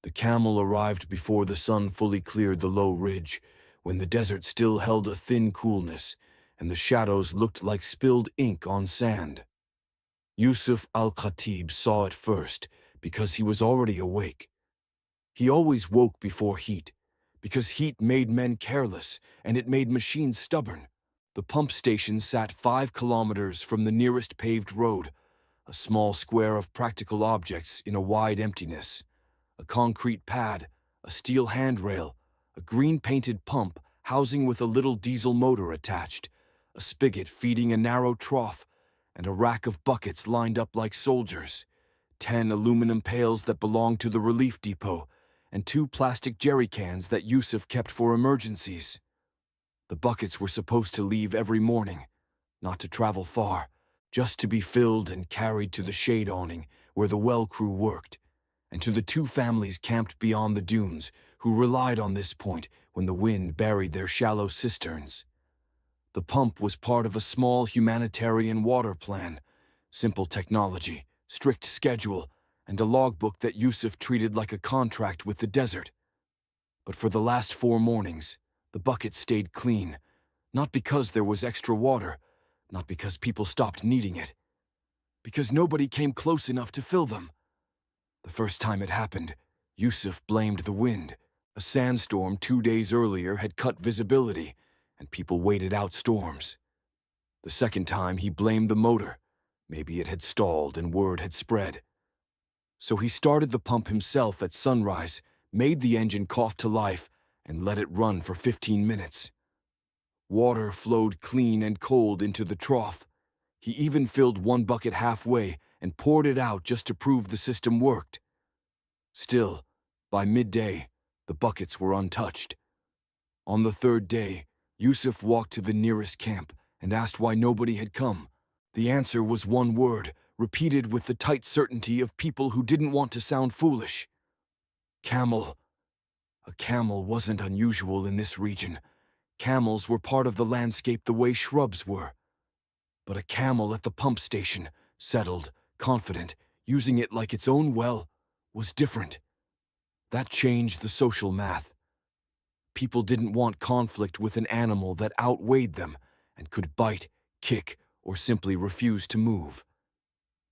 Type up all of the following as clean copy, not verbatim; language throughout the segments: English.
The camel arrived before the sun fully cleared the low ridge, when the desert still held a thin coolness, and the shadows looked like spilled ink on sand. Yusuf al-Khatib saw it first, because he was already awake. He always woke before heat, because heat made men careless, and it made machines stubborn. The pump station sat 5 kilometers from the nearest paved road, a small square of practical objects in a wide emptiness. A concrete pad, a steel handrail, a green-painted pump housing with a little diesel motor attached, a spigot feeding a narrow trough, and a rack of buckets lined up like soldiers, 10 aluminum pails that belonged to the relief depot, and 2 plastic jerry cans that Yusuf kept for emergencies. The buckets were supposed to leave every morning, not to travel far, just to be filled and carried to the shade awning where the well crew worked, and to the 2 families camped beyond the dunes who relied on this point when the wind buried their shallow cisterns. The pump was part of a small humanitarian water plan, simple technology, strict schedule, and a logbook that Yusuf treated like a contract with the desert. But for the last 4 mornings, the bucket stayed clean, not because there was extra water, not because people stopped needing it, because nobody came close enough to fill them. The first time it happened, Yusuf blamed the wind. A sandstorm 2 days earlier had cut visibility, and people waited out storms. The second time, he blamed the motor. Maybe it had stalled and word had spread. So he started the pump himself at sunrise, made the engine cough to life, and let it run for 15 minutes. Water flowed clean and cold into the trough. He even filled 1 bucket halfway and poured it out just to prove the system worked. Still, by midday, the buckets were untouched. On the 3rd day, Yusuf walked to the nearest camp and asked why nobody had come. The answer was 1 word, repeated with the tight certainty of people who didn't want to sound foolish. Camel. A camel wasn't unusual in this region. Camels were part of the landscape the way shrubs were. But a camel at the pump station, settled, confident, using it like its own well, was different. That changed the social math. People didn't want conflict with an animal that outweighed them and could bite, kick, or simply refuse to move.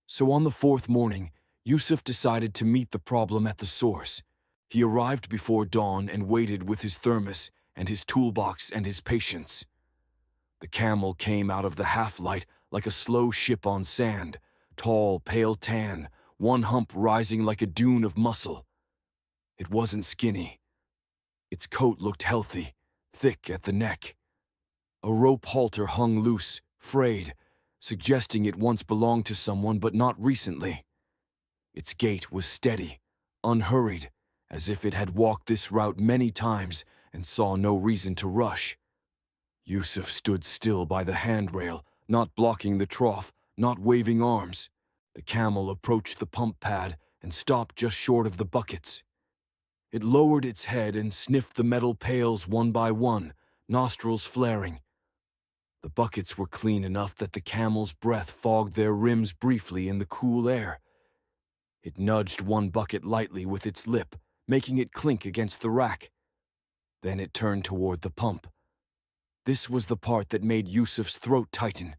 So on the 4th morning, Yusuf decided to meet the problem at the source. He arrived before dawn and waited with his thermos and his toolbox and his patience. The camel came out of the half-light like a slow ship on sand, tall, pale tan, 1 hump rising like a dune of muscle. It wasn't skinny. Its coat looked healthy, thick at the neck. A rope halter hung loose, frayed, suggesting it once belonged to someone but not recently. Its gait was steady, unhurried, as if it had walked this route many times and saw no reason to rush. Yusuf stood still by the handrail, not blocking the trough, not waving arms. The camel approached the pump pad and stopped just short of the buckets. It lowered its head and sniffed the metal pails 1 by 1, nostrils flaring. The buckets were clean enough that the camel's breath fogged their rims briefly in the cool air. It nudged 1 bucket lightly with its lip, making it clink against the rack. Then it turned toward the pump. This was the part that made Yusuf's throat tighten.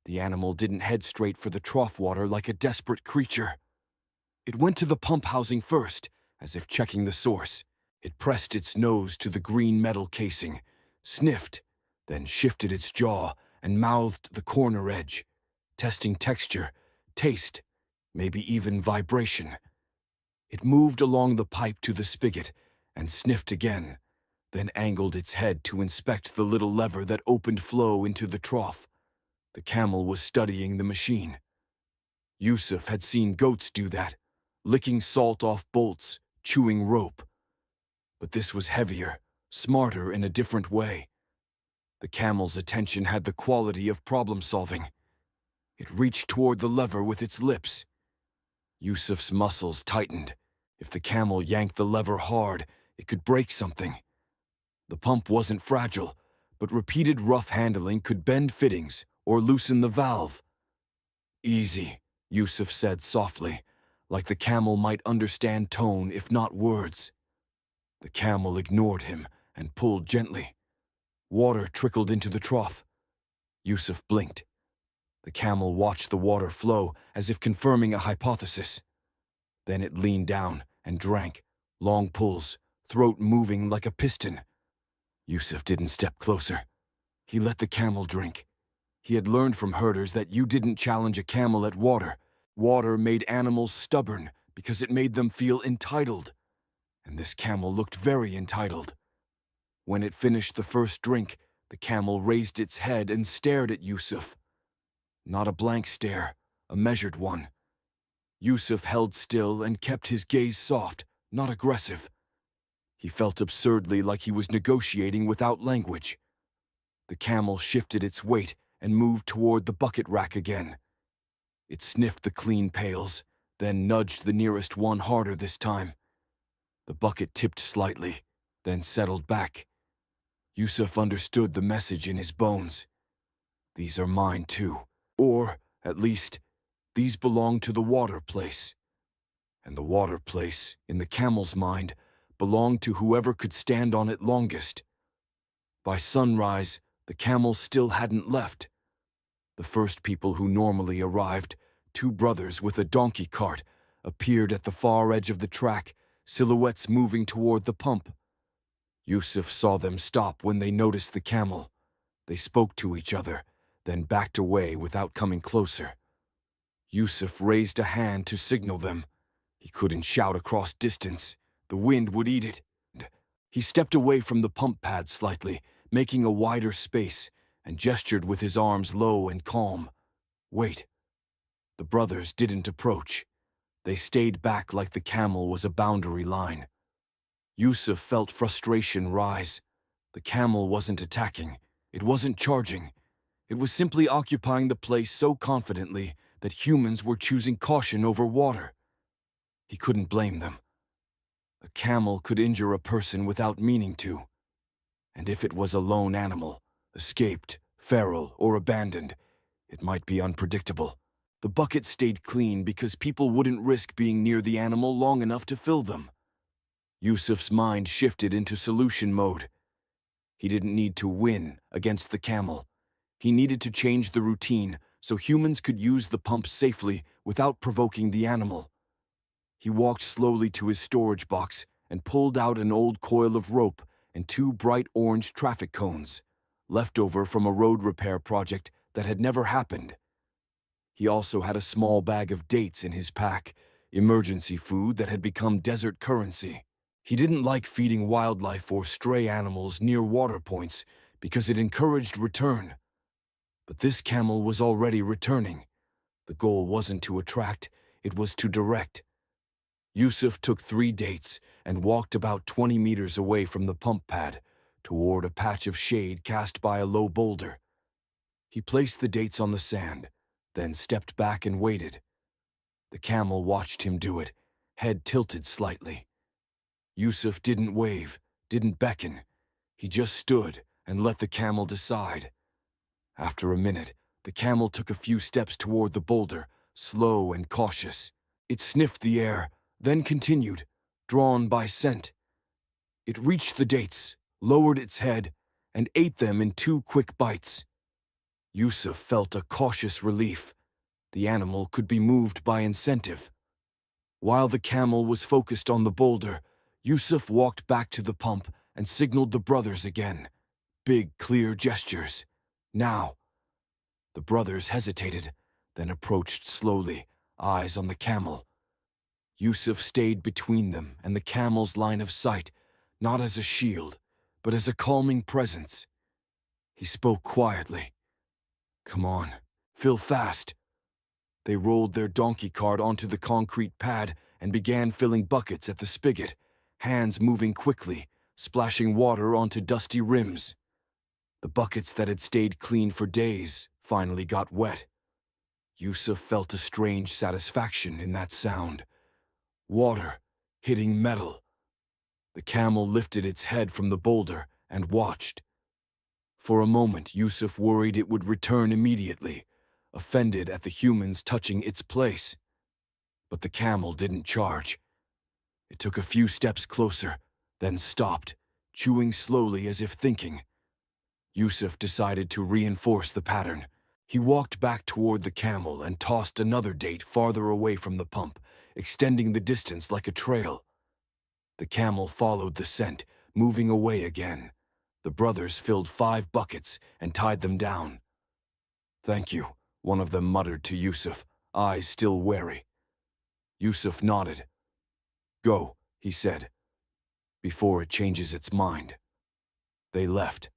The animal didn't head straight for the trough water like a desperate creature. It went to the pump housing first, as if checking the source. It pressed its nose to the green metal casing, sniffed, then shifted its jaw and mouthed the corner edge, testing texture, taste, maybe even vibration. It moved along the pipe to the spigot and sniffed again, then angled its head to inspect the little lever that opened flow into the trough. The camel was studying the machine. Yusuf had seen goats do that, licking salt off bolts, chewing rope. But this was heavier, smarter in a different way. The camel's attention had the quality of problem-solving. It reached toward the lever with its lips. Yusuf's muscles tightened. If the camel yanked the lever hard, it could break something. The pump wasn't fragile, but repeated rough handling could bend fittings or loosen the valve. "Easy," Yusuf said softly. like the camel might understand tone if not words. The camel ignored him and pulled gently. Water trickled into the trough. Yusuf blinked. The camel watched the water flow as if confirming a hypothesis. Then it leaned down and drank, long pulls, throat moving like a piston. Yusuf didn't step closer. He let the camel drink. He had learned from herders that you didn't challenge a camel at water. Water made animals stubborn because it made them feel entitled. And this camel looked very entitled. When it finished the first drink, the camel raised its head and stared at Yusuf. Not a blank stare, a measured one. Yusuf held still and kept his gaze soft, not aggressive. He felt absurdly like he was negotiating without language. The camel shifted its weight and moved toward the bucket rack again. It sniffed the clean pails, then nudged the nearest one harder this time. The bucket tipped slightly, then settled back. Yusuf understood the message in his bones. These are mine too. Or, at least, these belong to the water place. And the water place, in the camel's mind, belonged to whoever could stand on it longest. By sunrise, the camels still hadn't left. The first people who normally arrived, two brothers with a donkey cart, appeared at the far edge of the track, silhouettes moving toward the pump. Yusuf saw them stop when they noticed the camel. They spoke to each other, then backed away without coming closer. Yusuf raised a hand to signal them. He couldn't shout across distance. The wind would eat it. He stepped away from the pump pad slightly, making a wider space, and gestured with his arms low and calm. Wait. The brothers didn't approach. They stayed back like the camel was a boundary line. Yusuf felt frustration rise. The camel wasn't attacking. It wasn't charging. It was simply occupying the place so confidently that humans were choosing caution over water. He couldn't blame them. A camel could injure a person without meaning to. And if it was a lone animal, escaped, feral, or abandoned, it might be unpredictable. The bucket stayed clean because people wouldn't risk being near the animal long enough to fill them. Yusuf's mind shifted into solution mode. He didn't need to win against the camel. He needed to change the routine so humans could use the pump safely without provoking the animal. He walked slowly to his storage box and pulled out an old coil of rope and two bright orange traffic cones, leftover from a road repair project that had never happened. He also had a small bag of dates in his pack, emergency food that had become desert currency. He didn't like feeding wildlife or stray animals near water points because it encouraged return. But this camel was already returning. The goal wasn't to attract, it was to direct. Yusuf took 3 dates and walked about 20 meters away from the pump pad, toward a patch of shade cast by a low boulder. He placed the dates on the sand, then stepped back and waited. The camel watched him do it, head tilted slightly. Yusuf didn't wave, didn't beckon. He just stood and let the camel decide. After a minute, the camel took a few steps toward the boulder, slow and cautious. It sniffed the air, then continued, drawn by scent. It reached the dates, lowered its head, and ate them in 2 quick bites. Yusuf felt a cautious relief. The animal could be moved by incentive. While the camel was focused on the boulder, Yusuf walked back to the pump and signaled the brothers again. Big, clear gestures. Now. The brothers hesitated, then approached slowly, eyes on the camel. Yusuf stayed between them and the camel's line of sight, not as a shield, but as a calming presence. He spoke quietly. Come on, fill fast. They rolled their donkey cart onto the concrete pad and began filling buckets at the spigot, hands moving quickly, splashing water onto dusty rims. The buckets that had stayed clean for days finally got wet. Yusuf felt a strange satisfaction in that sound. Water hitting metal. The camel lifted its head from the boulder and watched. For a moment, Yusuf worried it would return immediately, offended at the humans touching its place. But the camel didn't charge. It took a few steps closer, then stopped, chewing slowly as if thinking. Yusuf decided to reinforce the pattern. He walked back toward the camel and tossed another date farther away from the pump, extending the distance like a trail. The camel followed the scent, moving away again. The brothers filled 5 buckets and tied them down. "Thank you," one of them muttered to Yusuf, eyes still wary. Yusuf nodded. "Go," he said, "before it changes its mind." They left.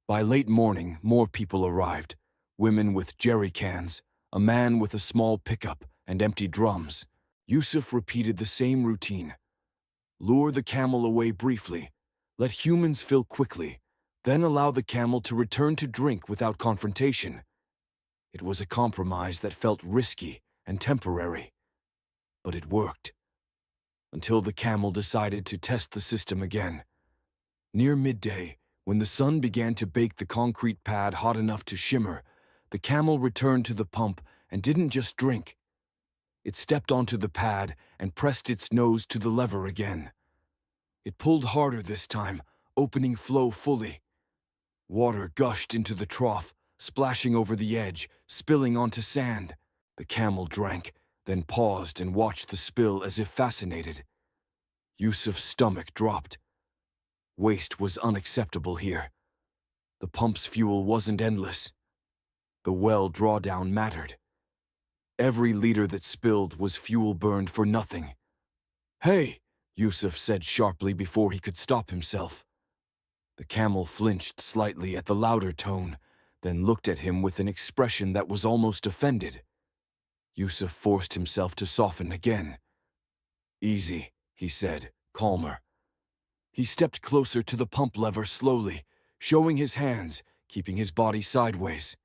By late morning, more people arrived. Women with jerry cans, a man with a small pickup, and empty drums. Yusuf repeated the same routine. Lure the camel away briefly. Let humans fill quickly. Then allow the camel to return to drink without confrontation. It was a compromise that felt risky and temporary. But it worked. Until the camel decided to test the system again. Near midday, when the sun began to bake the concrete pad hot enough to shimmer, the camel returned to the pump and didn't just drink. It stepped onto the pad and pressed its nose to the lever again. It pulled harder this time, opening flow fully. Water gushed into the trough, splashing over the edge, spilling onto sand. The camel drank, then paused and watched the spill as if fascinated. Yusuf's stomach dropped. Waste was unacceptable here. The pump's fuel wasn't endless. The well drawdown mattered. Every liter that spilled was fuel burned for nothing. "Hey!" Yusuf said sharply before he could stop himself. The camel flinched slightly at the louder tone, then looked at him with an expression that was almost offended. Yusuf forced himself to soften again. "Easy," he said, calmer. He stepped closer to the pump lever slowly, showing his hands, keeping his body sideways.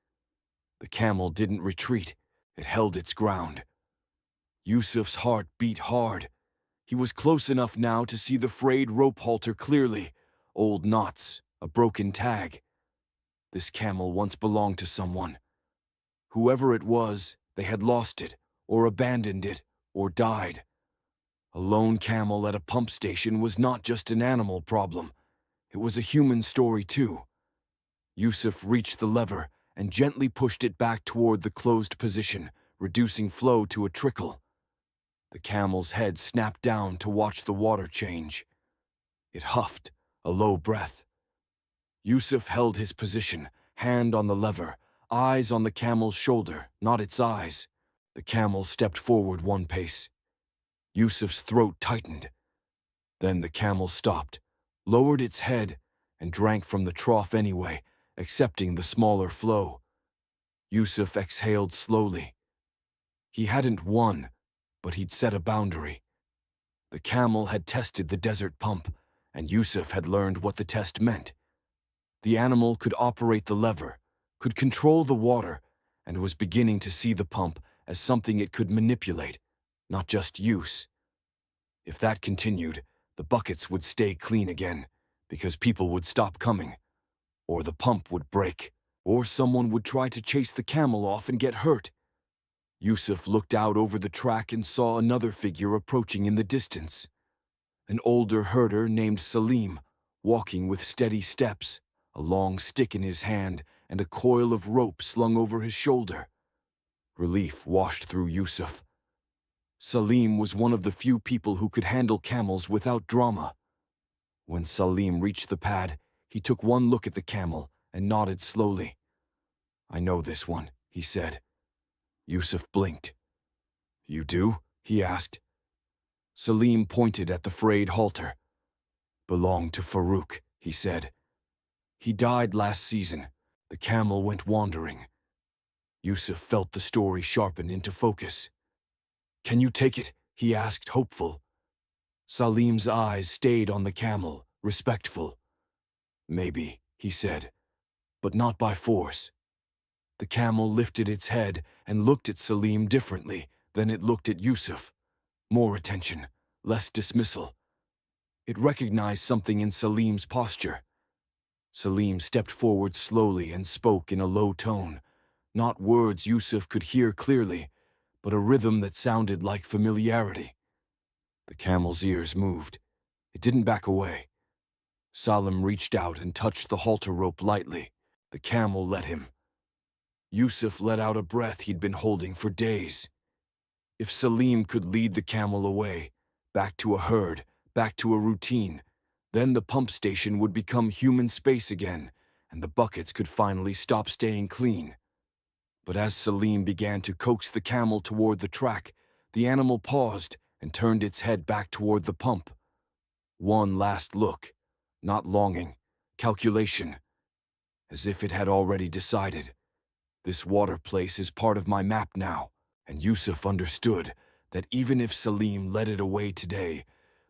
The camel didn't retreat. It held its ground. Yusuf's heart beat hard. He was close enough now to see the frayed rope halter clearly, old knots, a broken tag. This camel once belonged to someone. Whoever it was, they had lost it, or abandoned it, or died. A lone camel at a pump station was not just an animal problem. It was a human story too. Yusuf reached the lever and gently pushed it back toward the closed position, reducing flow to a trickle. The camel's head snapped down to watch the water change. It huffed, a low breath. Yusuf held his position, hand on the lever, eyes on the camel's shoulder, not its eyes. The camel stepped forward 1 pace. Yusuf's throat tightened. Then the camel stopped, lowered its head, and drank from the trough anyway, accepting the smaller flow. Yusuf exhaled slowly. He hadn't won, but he'd set a boundary. The camel had tested the desert pump, and Yusuf had learned what the test meant. The animal could operate the lever, could control the water, and was beginning to see the pump as something it could manipulate, not just use. If that continued, the buckets would stay clean again, because people would stop coming, or the pump would break, or someone would try to chase the camel off and get hurt. Yusuf looked out over the track and saw another figure approaching in the distance. An older herder named Salim, walking with steady steps, a long stick in his hand and a coil of rope slung over his shoulder. Relief washed through Yusuf. Salim was one of the few people who could handle camels without drama. When Salim reached the pad, he took one look at the camel and nodded slowly. "I know this one," he said. Yusuf blinked. "You do?" he asked. Salim pointed at the frayed halter. "Belonged to Farouk," he said. "He died last season. The camel went wandering." Yusuf felt the story sharpen into focus. "Can you take it?" he asked, hopeful. Salim's eyes stayed on the camel, respectful. "Maybe," he said, "but not by force." The camel lifted its head and looked at Salim differently than it looked at Yusuf. More attention, less dismissal. It recognized something in Salim's posture. Salim stepped forward slowly and spoke in a low tone, not words Yusuf could hear clearly, but a rhythm that sounded like familiarity. The camel's ears moved. It didn't back away. Salim reached out and touched the halter rope lightly. The camel let him. Yusuf let out a breath he'd been holding for days. If Salim could lead the camel away, back to a herd, back to a routine, then the pump station would become human space again, and the buckets could finally stop staying clean. But as Salim began to coax the camel toward the track, the animal paused and turned its head back toward the pump. One last look, not longing, calculation, as if it had already decided. This water place is part of my map now, and Yusuf understood that even if Salim led it away today,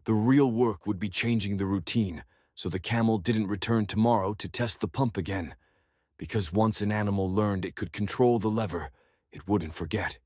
the real work would be changing the routine so the camel didn't return tomorrow to test the pump again, because once an animal learned it could control the lever, it wouldn't forget.